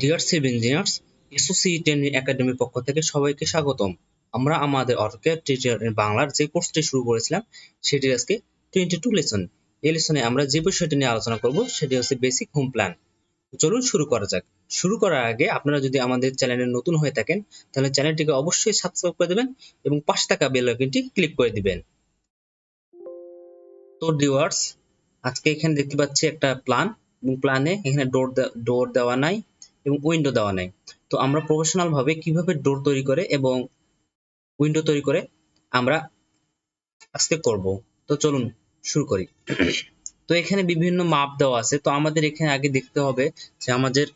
Deer civil engineers, associate একাডেমির পক্ষ থেকে সবাইকে স্বাগতম। আমরা আমাদের অটোক্যাড টিউটোরিয়াল বাংলার যে কোর্সটি শুরু করেছিলাম সেটি আজকে 22 লেসন। এই লেসনে আমরা যে বিষয়টি নিয়ে আলোচনা করব সেটি হচ্ছে বেসিক হোম প্ল্যান। চলুন শুরু করা যাক। শুরু করার আগে আপনারা যদি আমাদের চ্যানেলে নতুন হয়ে থাকেন তাহলে চ্যানেলটিকে অবশ্যই সাবস্ক্রাইব করে দেবেন এবং পাশে থাকা বেল আইকনটি ক্লিক করে দিবেন। তো ভিউয়ার্স, আজকে এখানে দেখতে পাচ্ছি একটা প্ল্যান এবং প্ল্যানে এখানে ডোর দেওয়া নাই এবং উইন্ডো দেওয়া নাই। তো আমরা প্রফেশনাল ভাবে কিভাবে ডোর তৈরি করে এবং উইন্ডো তৈরি করে আমরা আজকে করব। তো চলুন শুরু করি। তো এখানে বিভিন্ন মাপ দেওয়া আছে। তো আমাদের এখানে আগে দেখতে হবে যে আমাদের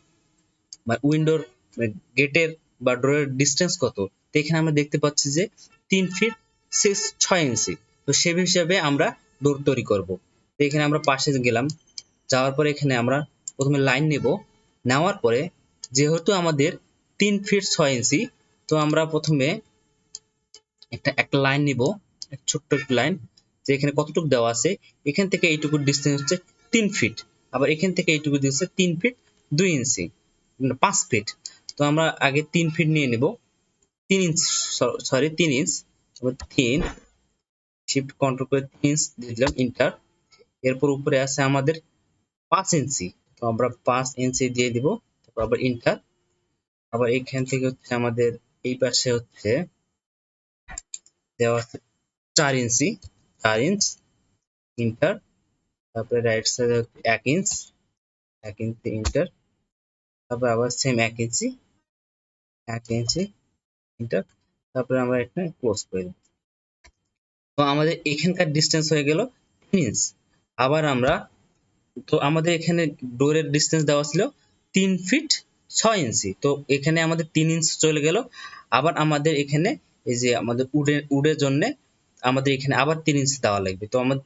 উইন্ডোর গেটের বা ডোরের ডিসটেন্স কত। তো এখানে আমরা দেখতে পাচ্ছি যে 3 ফিট 6 ইঞ্চি। তো সেই হিসাবে আমরা ডোর তৈরি করব। তো এখানে আমরা পাশে গেলাম, যাওয়ার পরে এখানে আমরা প্রথমে লাইন নেব। নেওয়ার পরে যেহেতু আমাদের 3 ফিট 6 ইঞ্চি, তো আমরা প্রথমে একটা লাইন নিব, ছোট্ট একটা লাইন, যে এখানে কতটুকু দেওয়া আছে। এখান থেকে এইটুকু ডিসটেন্স হচ্ছে 3 ফিট, আবার এখান থেকে এইটুকু দিচ্ছে 3 ফিট 2 ইঞ্চি, 5 ফিট। তো আমরা আগে 3 ফিট নিয়ে নেব, 3 inch, sorry 3 inch, 3 shift control করে 3 ইঞ্চ দিয়ে দিলাম, ইন্টার। এরপর উপরে আছে আমাদের 5 ইঞ্চি, তো আমরা 5 ইঞ্চি দিয়ে দিব, তারপর আবার ইন্টার। আবার এখান থেকে হচ্ছে আমাদের এই পাশে হচ্ছে দেওয়া আছে 4 ইঞ্চি, 4 ইঞ্চ, ইন্টার। তারপরে রাইট সাইডে 1 ইঞ্চ, 1 ইঞ্চি, ইন্টার। তারপর আবার সেম 1 ইঞ্চি, 1 ইঞ্চি, ইন্টার। তারপরে আমরা এটা ক্লোজ করে দেব। তো আমাদের এখানকার ডিসটেন্স হয়ে গেল 3 ইঞ্চ। আবার আমরা, তো আমাদের এখানে ডোরের ডিসটেন্স দেওয়া ছিল 3 ফিট 6 ইঞ্চি। তো এখানে আমাদের 3 ইঞ্চ চলে গেল। আবার আমাদের এখানে এই যে আমাদের উডের জন্য আমাদের এখানে আবার 3 ইঞ্চ দেওয়া লাগবে। তো আমাদের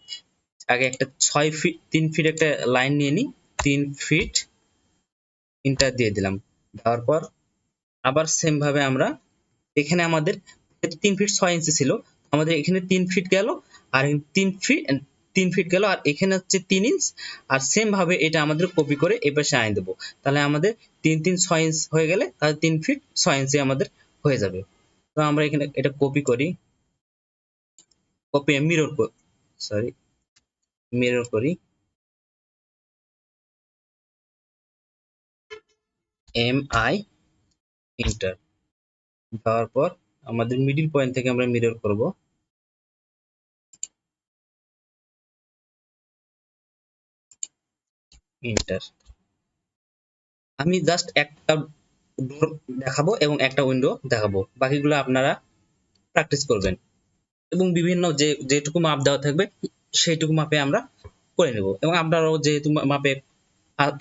আগে একটা 6 ফিট 3 ফিট একটা লাইন নিয়ে নিই, 3 ফিট, ইন্টার দিয়ে দিলাম। দেওয়ার পর আবার সেম ভাবে আমরা এখানে আমাদের 3 ফিট 6 ইঞ্চি ছিল, আমাদের এখানে 3 ফিট গেল, আর 3 ফিট গেল, আর এখানে হচ্ছে 3 ইঞ্চ। আর সেম ভাবে এটা আমাদের কপি করে এই পাশে আনিয়ে দেবো। তাহলে আমাদের 3 3 6 ইঞ্চ হয়ে গেলে তাহলে 3 ফিট 6 ইঞ্চি আমাদের হয়ে যাবে। তো আমরা এখানে এটা কপি করি, কপি মিরর করি, MI, ইন্টার। দেওয়ার পর আমাদের মিডিল পয়েন্ট থেকে আমরা মিরর করব, ইন্টার। আমি জাস্ট একটা ডোর দেখাবো এবং একটা উইন্ডো দেখাবো, বাকিগুলো আপনারা প্র্যাকটিস করবেন এবং বিভিন্ন যেটুকু মাপ দেওয়া থাকবে সেইটুকু মাপে আমরা করে নেব। এবং আপনারাও যেহেতু মাপে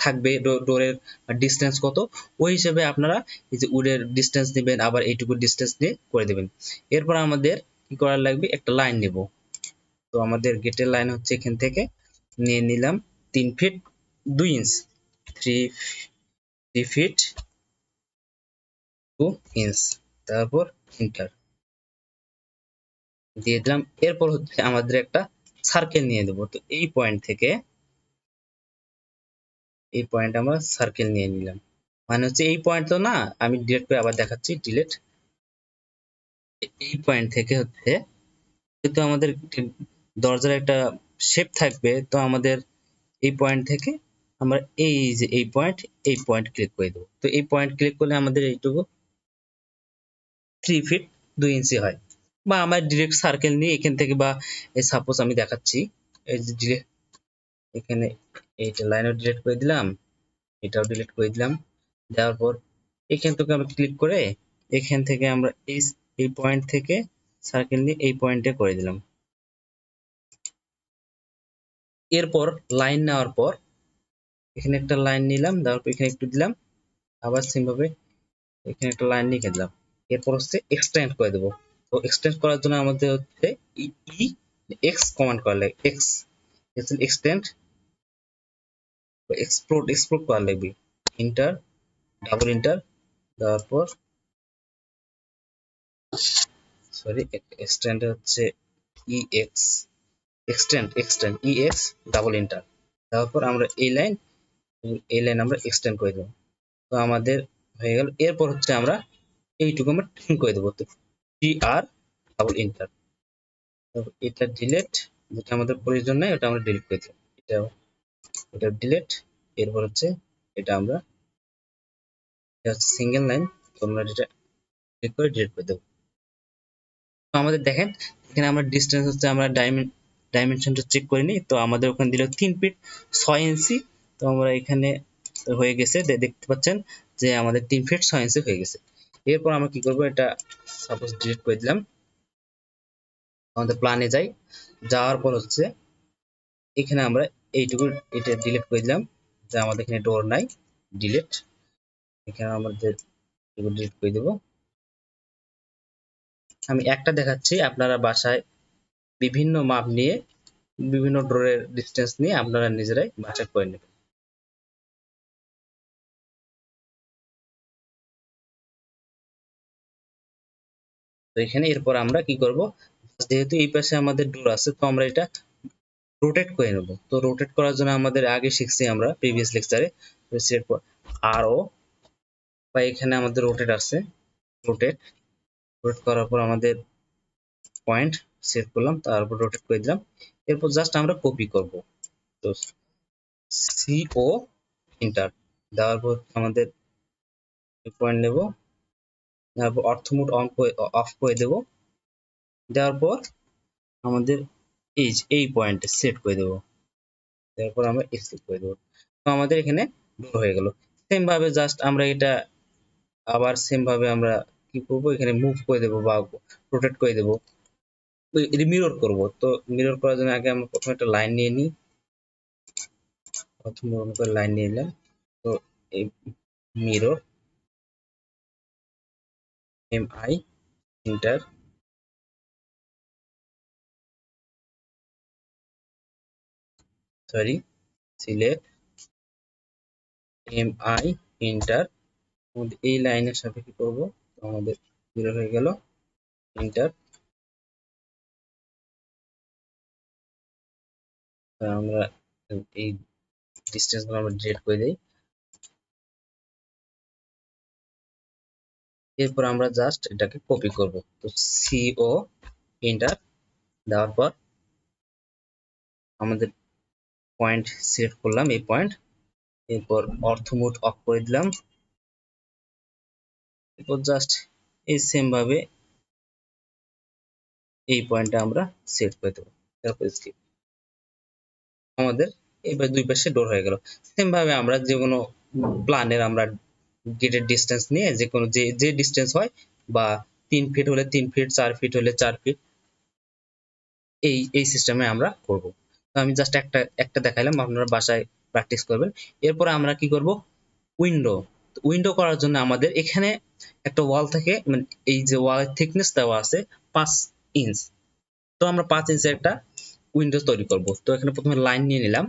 থাকবে ডোরের ডিসটেন্স কত, ওই হিসেবে আপনারা এই যে উডের ডিসটেন্স নেবেন, আবার এইটুকু ডিসটেন্স নিয়ে করে দেবেন। এরপর আমাদের কি করার লাগবে, একটা লাইন নেব। তো আমাদের গেটের লাইন হচ্ছে এখান থেকে নিয়ে নিলাম 3 ফিট 2 ইঞ্চ, 3 ফিট 2 ইঞ্চ। তারপর ইন্টার দিয়ে দিলাম। এরপর হচ্ছে আমাদের একটা সার্কেল নিয়ে দেবো। তো এই পয়েন্ট থেকে এই পয়েন্ট আমরা সার্কেল নিয়ে নিলাম, মানে হচ্ছে এই পয়েন্ট তো না, আমি ডিলিট করে আবার দেখাচ্ছি, ডিলিট। এই পয়েন্ট থেকে হচ্ছে, যেহেতু আমাদের দরজার একটা শেপ থাকবে, তো আমাদের এই পয়েন্ট থেকে আমরা এই যে এই পয়েন্ট ক্লিক করে দেবো। তো এই পয়েন্ট ক্লিক করলে আমাদের এইটুকু 3 ফিট 2 ইঞ্চি হয়। বা আমরা ডিরেক্ট সার্কেল নিয়ে এখান থেকে, বা সাপোজ আমি দেখাচ্ছি, এই যে ডিরেক্ট এখানে এইটা লাইনও ডিলিট করে দিলাম, এটাও ডিলিট করে দিলাম। দেওয়ার পর এখান থেকে আমরা ক্লিক করে এখান থেকে আমরা এই পয়েন্ট থেকে সার্কেল নিয়ে এই পয়েন্টে করে দিলাম। এরপর লাইন নেওয়ার পর এখানে একটা লাইন নিলাম, দেওয়ার পর এখানে একটু দিলাম, আবার সেম ভাবে এখানে একটা লাইন লিখে দিলাম। এরপর হচ্ছে এক্সটেন্ড করে দেবো। তো এক্সটেন্ড করার জন্য আমাদের হচ্ছে এক্স কমান্ড করা লাগে, এক্সটেন্ড এক্সপ্লোড করা লাগবে, ইন্টার, ডাবল ইন্টার। দেওয়ার পর সরি, এক্সটেন্ড হচ্ছে EX, extend EX, double inter. তারপর আমরা এই লাইন আমরা এক্সটেন্ড করে দেবো। তো আমাদের হয়ে গেল। এরপর হচ্ছে আমরা এইটুকু আমরা ট্রিম করে দেবো। তো TR ডাবল এন্টার, এটা ডিলিট, যেটা আমাদের প্রয়োজন নাই ওটা আমরা ডিলিট করে দেবো। এটা ডিলিট। এরপর হচ্ছে এটা আমরা, এটা হচ্ছে সিঙ্গেল লাইন, তো আমরা এটা ক্লিক করে ডিলিট করে দেবো। তো আমাদের দেখেন এখানে আমরা ডিস্টেন্স হচ্ছে আমরা ডাইমেনশনটা চেক করে নিই। তো আমাদের ওখানে দিল 3 ফিট 6 ইঞ্চি। তো আমরা এখানে হয়ে গেছে, দেখতে পাচ্ছেন যে আমাদের 3 ফিট 6 ইঞ্চি হয়ে গেছে। এরপর আমরা কি করব, এটা সাপোজ ডিলিট করে দিলাম। আমাদের প্ল্যানে যাই, যাওয়ার পর হচ্ছে এখানে আমরা এইটুকু এটা ডিলিট করে দিলাম, যে আমাদের এখানে ডোর নাই, ডিলিট। এখানে আমাদের ডিলিট করে দেব। আমি একটা দেখাচ্ছি, আপনারা বাসায় বিভিন্ন মাপ নিয়ে বিভিন্ন ডোরের ডিসটেন্স নিয়ে আপনারা নিজেরাই বাছাই করে নেবেন। তো এখানে এরপর আমরা কি করব, যেহেতু এই পাশে আমাদের ডোর আছে তো আমরা এটা রোটেট করে নেব। তো রোটেট করার জন্য আমাদের আগে শিখছি আমরা প্রিভিয়াস লেকচারে, এরপর আরও বা এখানে আমাদের রোটেট আছে, রোটেট করার পর আমাদের পয়েন্ট সেট করলাম, তারপর রোটেট করে দিলাম। এরপর জাস্ট আমরা কপি করব। তো CO ইন্টার দেওয়ার পর আমাদের পয়েন্ট নেব, তারপর অর্থমোড অন অফ করে দেব। দেওয়ার পর আমাদের এই পয়েন্টে সেট করে দেব। তারপর আমরা এক্সিট করে দেব। তো আমাদের এখানে ডোর হয়ে গেল। সেম ভাবে জাস্ট আমরা এটা আবার সেম ভাবে আমরা কি করব, এখানে মুভ করে দেব বা রোটেট করে দেব, মিরর করব। তো মিরর করার জন্য আগে আমরা প্রথমে একটা লাইন নিয়ে নিই, প্রথম লাইন নিয়ে নিলাম। তো এই mirror MI inter, sorry select MI inter. এই লাইনের সাথে কি করব, আমাদের মিরর হয়ে গেল, ইন্টার। আমরা এই ডিসটেন্স গুলো আমরা ডিলিট করে দেই। এরপর আমরা জাস্ট এটাকে কপি করব। তো CO ইন্টার দেওয়ার পর আমাদের পয়েন্ট সিলেক্ট করলাম, এই পয়েন্ট। এরপর অর্থ মোড অফ করে দিলাম। এরপর জাস্ট এই সেম ভাবে এই পয়েন্টটা আমরা সেট করে দেবো। তারপর স্কিপ, আমাদের এবার দুই পাশে ডোর হয়ে গেল। সেম ভাবে আমরা যে কোনো প্ল্যানের আমরা গেটের ডিস্টেন্স নিয়ে যে কোনো যে ডিস্টেন্স হয়, বা 3 ফিট হলে 3 ফিট, 4 ফিট হলে 4 ফিট, এই সিস্টেমে আমরা করব। তো আমি জাস্ট একটা দেখাইলাম, আপনারা বাসায় প্র্যাকটিস করবেন। এরপর আমরা কি করব, উইন্ডো। উইন্ডো করার জন্য আমাদের এখানে একটা ওয়াল থেকে, মানে এই যে ওয়ালের থিকনেস দেওয়া আছে 5 ইঞ্চ। তো আমরা 5 ইঞ্চের একটা উইন্ডো তৈরি করব। তো এখানে প্রথমে লাইন নিয়ে নিলাম।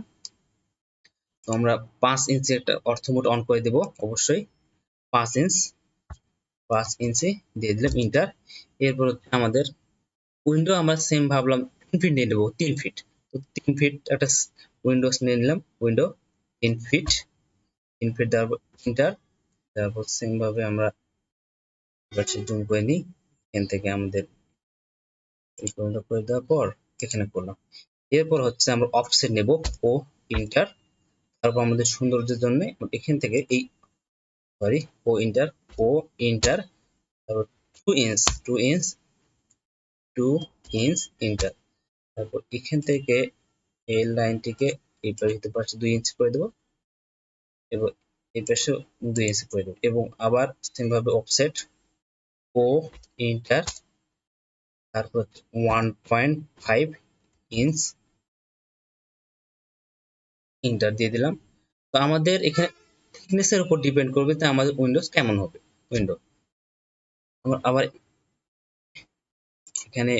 তো আমরা 5 ইঞ্চি একটা অর্থমোড অন করে দেব, অবশ্যই 5 ইঞ্চ, 5 ইঞ্চি দিয়ে দিলাম, ইন্টার। এরপর আমাদের উইন্ডো আমরা সেম ভাবলাম 3 ফিট নিয়ে নেবো, 3 ফিট। তো 3 ফিট একটা উইন্ডোজ নিয়ে নিলাম, উইন্ডো 3 ফিট, 3 ফিট দেওয়ার পর ইন্টার। তারপর সেম ভাবে আমরা জুম করে নিই, এখান থেকে আমাদের এই পয়েন্টটা করে দেওয়ার পর এখানে করলাম। এরপর হচ্ছে আমরা অফসেট নেব, ও ইন্টার। তারপর আমাদের সৌন্দর্যের জন্য এখান থেকে এই, সরি, ও ইন্টার, ও ইন্টার, তারপর 2 ইঞ্চ, 2 ইঞ্চ, 2 ইঞ্চ ইন্টার। তারপর এখান থেকে এই লাইনটিকে এই পাশে 2 ইঞ্চ করে দেবো, এবং এই পাশে 2 ইঞ্চ করে দেবো, এবং আবার সেম ভাবে অফসেট, ও ইন্টার, তারপর 1.5 ইঞ্চ ইন্টার দিয়ে দিলাম। তো আমাদের এখানে থিকনেসের উপর ডিপেন্ড করবে যে আমাদের উইন্ডোজ কেমন হবে। উইন্ডো আবার এখানে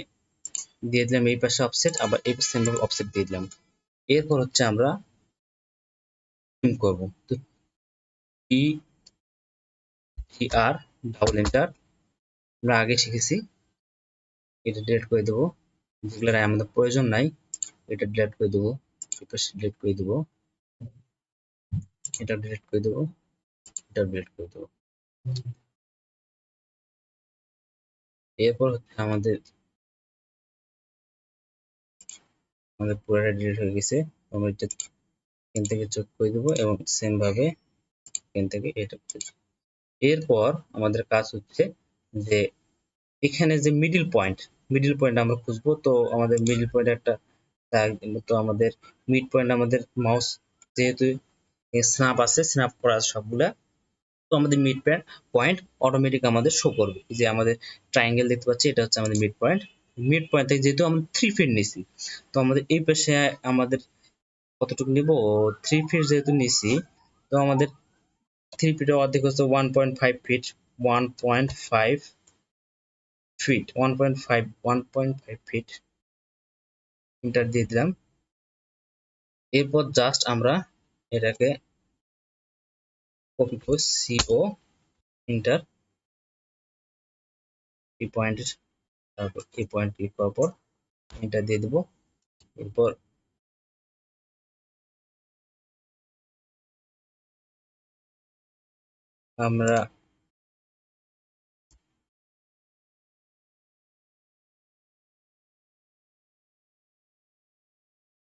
দিয়ে দিলাম এই পাশে অফসেট, আবার এই পাশে অফসেট দিয়ে দিলাম। এরপর হচ্ছে আমরা ট্রিম করব। তো TR ডাবল এন্টার, আমরা আগে শিখেছি, এটা ডিলিট করে দেবো, যেগুলো আমাদের প্রয়োজন নাই এটা ডিলিট করে দেবো, এটা ডিলিট করে দেবো, এটা ডিলিট করে দেবো, এটা ডিলিট করে দেবো। এরপর হচ্ছে আমাদের পুরোটা ডিলিট হয়ে গেছে। আমরা এটা এখান থেকে যোগ করে দেবো এবং সেম ভাবে এখান থেকে এটা করে দেবো। এরপর আমাদের কাজ হচ্ছে যে এখানে যে মিডল পয়েন্ট আমরা খুঁজবো। তো আমাদের মিডল পয়েন্ট একটা তো আমাদের মিড পয়েন্ট আমাদের মাউস যেহেতু স্ন্যাপ আছে, স্ন্যাপ করা আছে সবগুলা, তো আমাদের মিড পয়েন্ট অটোমেটিক আমাদের শো করবে। যে আমাদের ট্রায়াঙ্গেল দেখতে পাচ্ছি, এটা হচ্ছে আমাদের মিড পয়েন্ট থেকে যেহেতু আমরা 3 ফিট নিছি, তো আমাদের এই পাশে আমাদের কতটুকু নিব, 3 ফিট যেহেতু নিছি, তো আমাদের 3 ফিটের অর্ধেক হচ্ছে 1.5 ফিট, 1.5 ফিট, 1.5 ফিট এন্টার দিয়ে দিলাম। এরপর জাস্ট আমরা এটাকে কপি করে সিও এন্টার, এই পয়েন্ট, তারপর এই পয়েন্ট ক্লিক করার পর এন্টার দিয়ে দেব। এরপর আমরা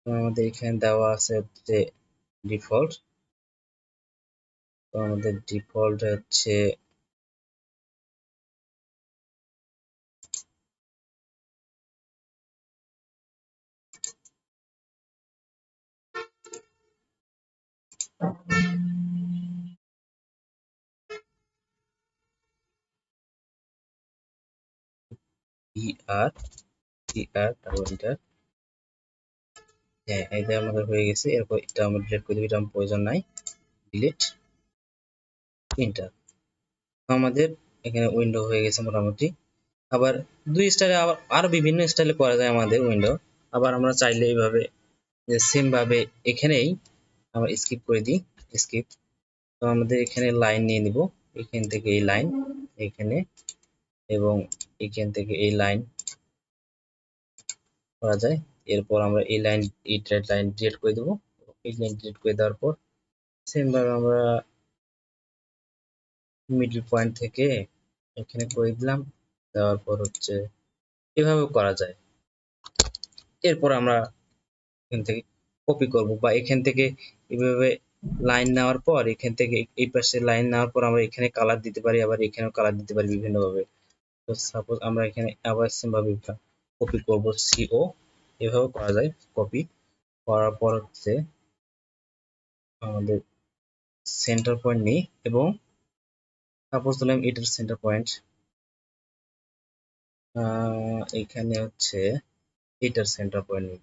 আমাদের এখানে দেওয়া আছে হচ্ছে ডিফল্ট, তো আমাদের ডিফল্ট হচ্ছে ডাবল এন্টার। হ্যাঁ, এটা আমাদের হয়ে গেছে। এরপর এটা আমরা ডিলিট করে দেব, এটা আমার প্রয়োজন নাই, ডিলিট এন্টার। আমাদের এখানে উইন্ডো হয়ে গেছে মোটামুটি। আবার দুই স্টাইলে, আবার আরো বিভিন্ন স্টাইলে করা যায় আমাদের উইন্ডো। আবার আমরা চাইলে এইভাবে যে সেম ভাবে এখানেই আমরা স্কিপ করে দিই, স্কিপ। তো আমাদের এখানে লাইন নিয়ে নিব, এখান থেকে এই লাইন এখানে এবং এখান থেকে এই লাইন করা যায়। এরপর আমরা এই লাইন, এই লাইন ডিলিট করে দেবো। এই লাইন ডিলিট করে দেওয়ার পর সেম ভাবে আমরা মিডল পয়েন্ট থেকে এখানে করে দিলাম, দেওয়ার পর হচ্ছে এভাবে করা যায়। এরপর আমরা এখান থেকে কপি করব, বা এখান থেকে এভাবে লাইন নেওয়ার পর এখান থেকে এই পাশে লাইন নেওয়ার পর আমরা এখানে কালার দিতে পারি, আবার এখানেও কালার দিতে পারি বিভিন্ন ভাবে। তো সাপোজ আমরা এখানে আবার সেম ভাবে কপি করব, সিও এভাবে করা যায়। কপি করার পর হচ্ছে আমাদের সেন্টার পয়েন্ট নিই এবং সাপোজ দিলাম এটার সেন্টার পয়েন্ট এখানে হচ্ছে এটার সেন্টার পয়েন্ট নিই,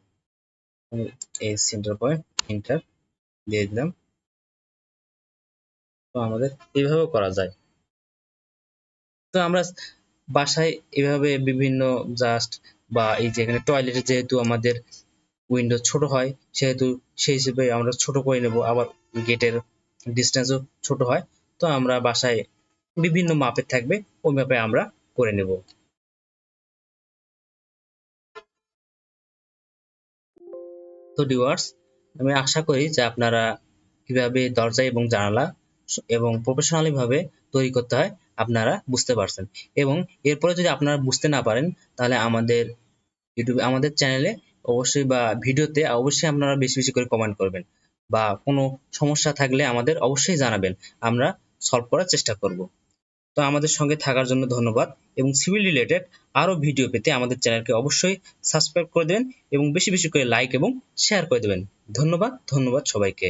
এই সেন্টার পয়েন্ট এন্টার দিয়ে দিলাম। তো আমাদের এইভাবে করা যায়। তো আমরা বাসায় এভাবে বিভিন্ন জাস্ট, বা এই যে এখানে টয়লেটে যেহেতু আমাদের উইন্ডো ছোট হয়, সেহেতু সেই হিসেবে আমরা ছোট করে নেব। আবার গেটের ডিস্টেন্সও ছোট হয়, তো আমরা বাসায় বিভিন্ন মাপের থাকবে, ওই মাপে আমরা করে নেব। তো ভিউয়ার্স, আমি আশা করি যে আপনারা কিভাবে দরজা এবং জানালা এবং প্রফেশনালি ভাবে তৈরি করতে হয় আপনারা বুঝতে পারছেন। এবং এরপরে যদি আপনারা বুঝতে না পারেন, তাহলে আমাদের ইউটিউবে, আমাদের চ্যানেলে অবশ্যই, বা ভিডিওতে অবশ্যই আপনারা বেশি বেশি করে কমেন্ট করবেন, বা কোনো সমস্যা থাকলে আমাদের অবশ্যই জানাবেন, আমরা সলভ করার চেষ্টা করব। তো আমাদের সঙ্গে থাকার জন্য ধন্যবাদ, এবং সিভিল রিলেটেড আরো ভিডিও পেতে আমাদের চ্যানেলকে অবশ্যই সাবস্ক্রাইব করে দেবেন এবং বেশি বেশি করে লাইক এবং শেয়ার করে দেবেন। ধন্যবাদ সবাইকে।